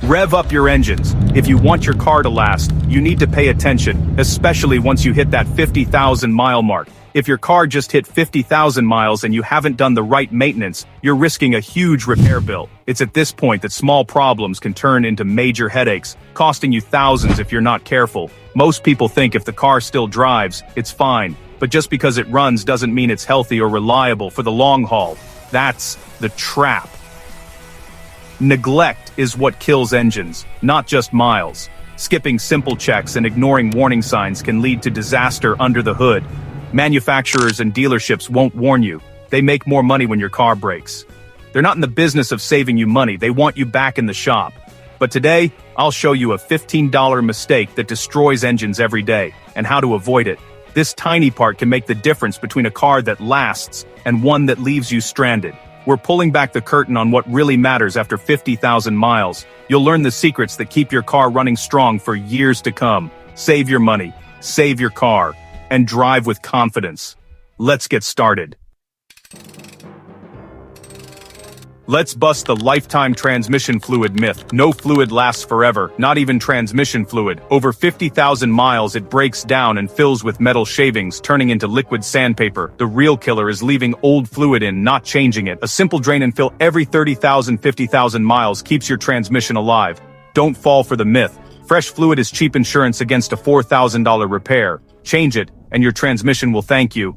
Rev up your engines. If you want your car to last, you need to pay attention, especially once you hit that 50,000 mile mark. If your car just hit 50,000 miles and you haven't done the right maintenance, you're risking a huge repair bill. It's at this point that small problems can turn into major headaches, costing you thousands if you're not careful. Most people think if the car still drives, it's fine, but just because it runs doesn't mean it's healthy or reliable for the long haul. That's the trap. Neglect is what kills engines, not just miles. Skipping simple checks and ignoring warning signs can lead to disaster under the hood. Manufacturers and dealerships won't warn you. They make more money when your car breaks. They're not in the business of saving you money, they want you back in the shop. But today, I'll show you a $15 mistake that destroys engines every day, and how to avoid it. This tiny part can make the difference between a car that lasts and one that leaves you stranded. We're pulling back the curtain on what really matters after 50,000 miles. You'll learn the secrets that keep your car running strong for years to come. Save your money, save your car, and drive with confidence. Let's get started. Let's bust the lifetime transmission fluid myth. No fluid lasts forever, not even transmission fluid. Over 50,000 miles it breaks down and fills with metal shavings, turning into liquid sandpaper. The real killer is leaving old fluid in, not changing it. A simple drain and fill every 30,000, 50,000 miles keeps your transmission alive. Don't fall for the myth. Fresh fluid is cheap insurance against a $4,000 repair. Change it, and your transmission will thank you.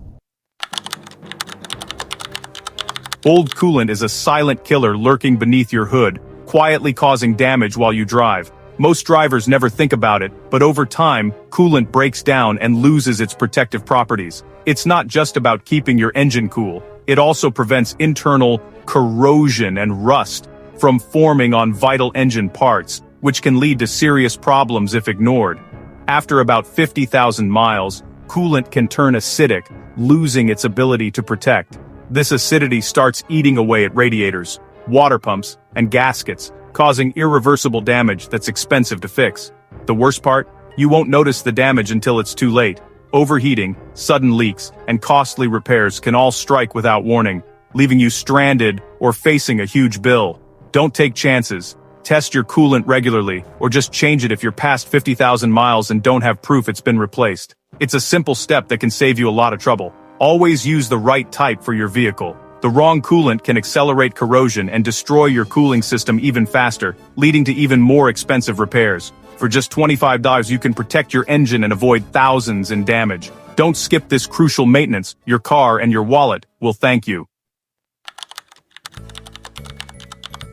Old coolant is a silent killer lurking beneath your hood, quietly causing damage while you drive. Most drivers never think about it, but over time, coolant breaks down and loses its protective properties. It's not just about keeping your engine cool. It also prevents internal corrosion and rust from forming on vital engine parts, which can lead to serious problems if ignored. After about 50,000 miles, coolant can turn acidic, losing its ability to protect. This acidity starts eating away at radiators, water pumps, and gaskets, causing irreversible damage that's expensive to fix. The worst part? You won't notice the damage until it's too late. Overheating, sudden leaks, and costly repairs can all strike without warning, leaving you stranded or facing a huge bill. Don't take chances. Test your coolant regularly, or just change it if you're past 50,000 miles and don't have proof it's been replaced. It's a simple step that can save you a lot of trouble. Always use the right type for your vehicle. The wrong coolant can accelerate corrosion and destroy your cooling system even faster, leading to even more expensive repairs. For just $25, you can protect your engine and avoid thousands in damage. Don't skip this crucial maintenance. Your car and your wallet will thank you.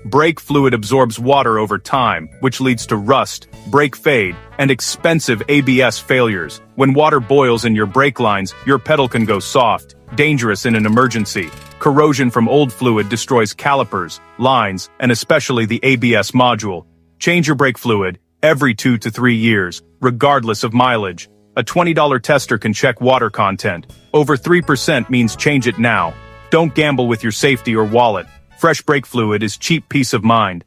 Brake fluid absorbs water over time, which leads to rust, brake fade, and expensive ABS failures. When water boils in your brake lines, your pedal can go soft, dangerous in an emergency. Corrosion from old fluid destroys calipers, lines, and especially the ABS module. Change your brake fluid every 2 to 3 years, regardless of mileage. A $20 tester can check water content. Over 3% means change it now. Don't gamble with your safety or wallet. Fresh brake fluid is cheap peace of mind.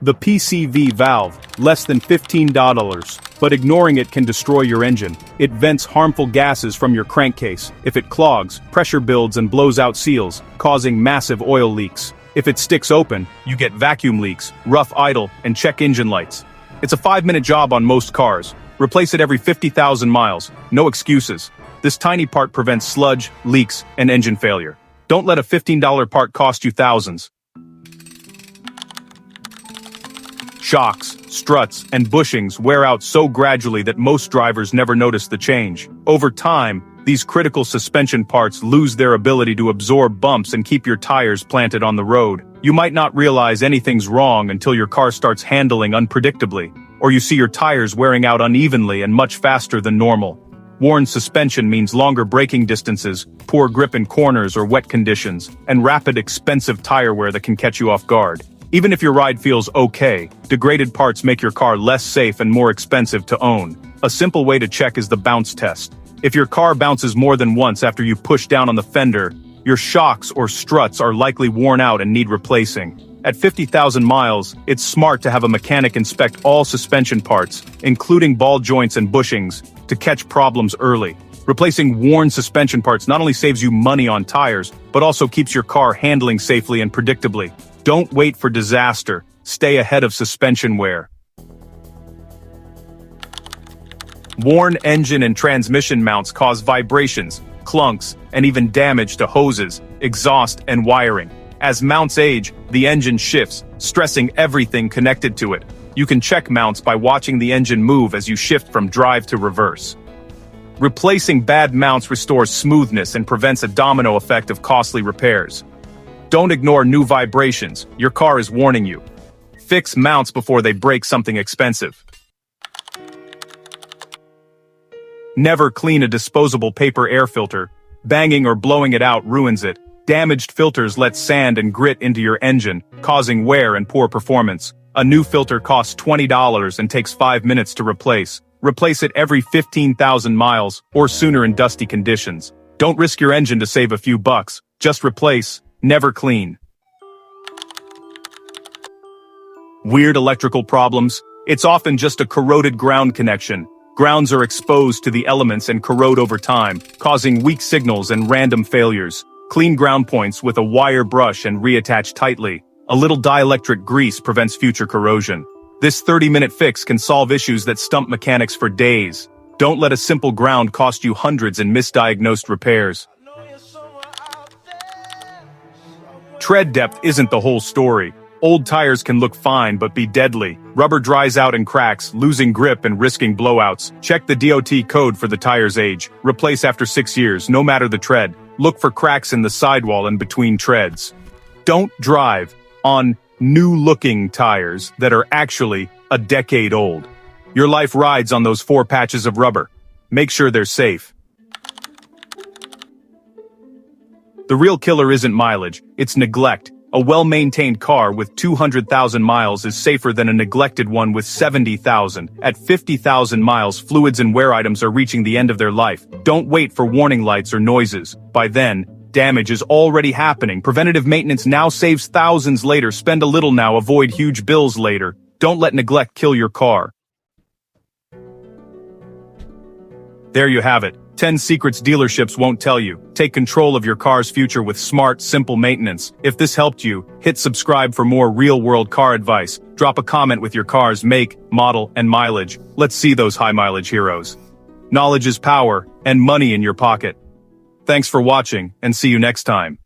The PCV valve, less than $15, but ignoring it can destroy your engine. It vents harmful gases from your crankcase. If it clogs, pressure builds and blows out seals, causing massive oil leaks. If it sticks open, you get vacuum leaks, rough idle, and check engine lights. It's a 5-minute job on most cars. Replace it every 50,000 miles. No excuses. This tiny part prevents sludge, leaks, and engine failure. Don't let a $15 part cost you thousands. Shocks, struts, and bushings wear out so gradually that most drivers never notice the change. Over time, these critical suspension parts lose their ability to absorb bumps and keep your tires planted on the road. You might not realize anything's wrong until your car starts handling unpredictably, or you see your tires wearing out unevenly and much faster than normal. Worn suspension means longer braking distances, poor grip in corners or wet conditions, and rapid expensive tire wear that can catch you off guard. Even if your ride feels okay, degraded parts make your car less safe and more expensive to own. A simple way to check is the bounce test. If your car bounces more than once after you push down on the fender, your shocks or struts are likely worn out and need replacing. At 50,000 miles, it's smart to have a mechanic inspect all suspension parts, including ball joints and bushings, to catch problems early. Replacing worn suspension parts not only saves you money on tires, but also keeps your car handling safely and predictably. Don't wait for disaster, stay ahead of suspension wear. Worn engine and transmission mounts cause vibrations, clunks, and even damage to hoses, exhaust, and wiring. As mounts age, the engine shifts, stressing everything connected to it. You can check mounts by watching the engine move as you shift from drive to reverse. Replacing bad mounts restores smoothness and prevents a domino effect of costly repairs. Don't ignore new vibrations, your car is warning you. Fix mounts before they break something expensive. Never clean a disposable paper air filter. Banging or blowing it out ruins it. Damaged filters let sand and grit into your engine, causing wear and poor performance. A new filter costs $20 and takes 5 minutes to replace. Replace it every 15,000 miles, or sooner in dusty conditions. Don't risk your engine to save a few bucks. Just replace, never clean. Weird electrical problems? It's often just a corroded ground connection. Grounds are exposed to the elements and corrode over time, causing weak signals and random failures. Clean ground points with a wire brush and reattach tightly. A little dielectric grease prevents future corrosion. This 30-minute fix can solve issues that stump mechanics for days. Don't let a simple ground cost you hundreds in misdiagnosed repairs. Tread depth isn't the whole story. Old tires can look fine but be deadly. Rubber dries out and cracks, losing grip and risking blowouts. Check the DOT code for the tire's age. Replace after 6 years, no matter the tread. Look for cracks in the sidewall and between treads. Don't drive on new-looking tires that are actually a decade old. Your life rides on those 4 patches of rubber. Make sure they're safe. The real killer isn't mileage, it's neglect. A well-maintained car with 200,000 miles is safer than a neglected one with 70,000. At 50,000 miles, fluids and wear items are reaching the end of their life. Don't wait for warning lights or noises. By then, damage is already happening. Preventative maintenance now saves thousands later. Spend a little now, avoid huge bills later. Don't let neglect kill your car. There you have it. 10 secrets dealerships won't tell you. Take control of your car's future with smart, simple maintenance. If this helped you, hit subscribe for more real-world car advice. Drop a comment with your car's make, model, and mileage. Let's see those high-mileage heroes. Knowledge is power, and money in your pocket. Thanks for watching, and see you next time.